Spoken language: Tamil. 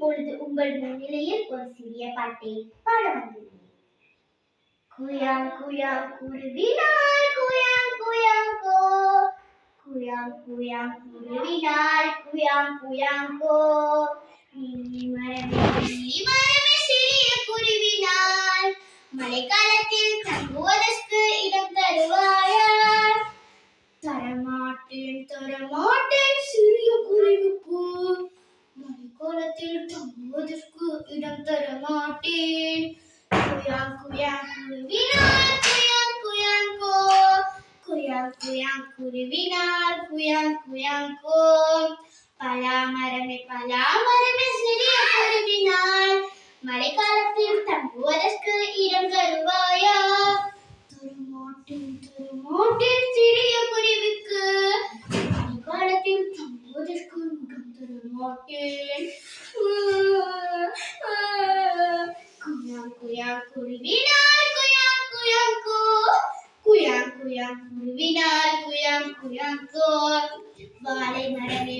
இப்பொழுது உங்கள் முன்னிலையில் ஒரு சிறிய பாட்டை பாட வந்துள்ளேன். குயாங் குயாங் குருவினால் குயாங் குயாங் கோ, குயாங் குயாங் குருவினால் குயாங் குயாங் கோ. நீ மரமே சிறிய குருவினால் மழைக்காலத்தில் தங்குவதற்கு இடம் தருவாயா? தரமாட்டேன் தரமாட்டேன் சிறிய குருவிக்கு மழைக்காலத்தில் தங்குவதற்கு இடம் தரமாட்டேன். குயாங் குயாங் குருவினால் குயாங் குயாங் கோ, குயாங் குயாங் குருவினால் குயாங் குயாங் கோ. பலாமரமே சிறிய குருவினால் மழைக்காலத்தில் தங்குவதற்கு இடம் தருவாயா? தரமாட்டேன் தரமாட்டேன் சிறிய குருவிக்கு மழைக்காலத்தில் தங்குவதற்கு இடம் தரமாட்டேன். குயாங் குயாங் குருவினால் குயாங் குயாங் கோ, குயாங் குயாங் குருவினால் குயாங் குயாங் கோ. வாழை மரமே